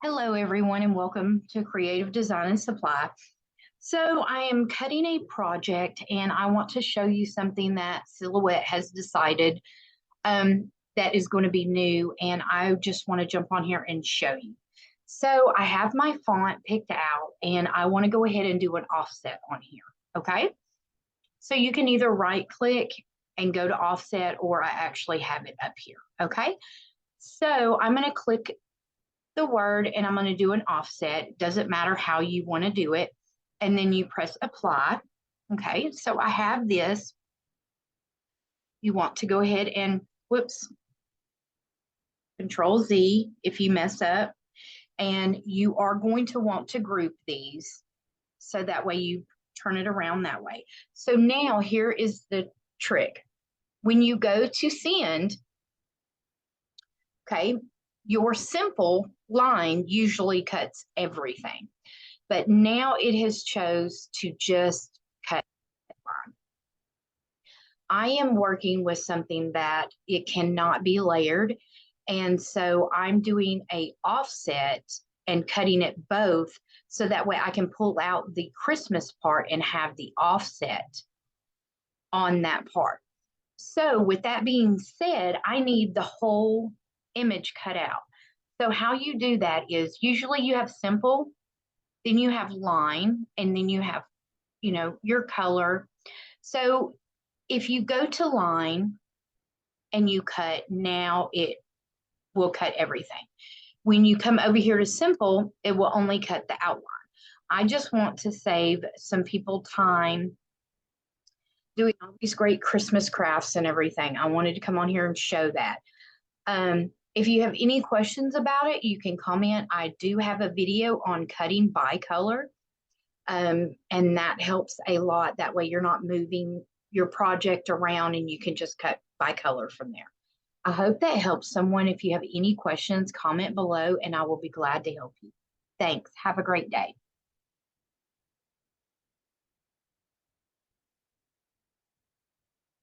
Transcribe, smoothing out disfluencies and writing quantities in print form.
Hello, everyone, and welcome to Creative Design and Supply. So, I am cutting a project and I want to show you something that Silhouette has decided that is going to be new, and I just want to jump on here and show you. So, I have my font picked out and I want to go ahead and do an offset on here. Okay. So, you can either right click and go to offset, or I actually have it up here. Okay. So, I'm going to click the word and I'm going to do an offset. It doesn't matter how you want to do it. And then you press apply. Okay, so I have this. You want to go ahead and whoops, Control Z if you mess up. And you are going to want to group these so that way you turn it around that way. So now here is the trick. When you go to send, okay, your simple line usually cuts everything. But now it has chose to just cut line. I am working with something that it cannot be layered. And so I'm doing a offset and cutting it both so that way I can pull out the Christmas part and have the offset on that part. So with that being said, I need the whole image cut out. So how you do that is usually you have simple, then you have line, and then you have, your color. So if you go to line and you cut, now it will cut everything. When you come over here to simple, it will only cut the outline. I just want to save some people time doing all these great Christmas crafts and everything. I wanted to come on here and show that. If you have any questions about it, you can comment. I do have a video on cutting by color. And that helps a lot. That way you're not moving your project around and you can just cut by color from there. I hope that helps someone. If you have any questions, comment below and I will be glad to help you. Thanks. Have a great day.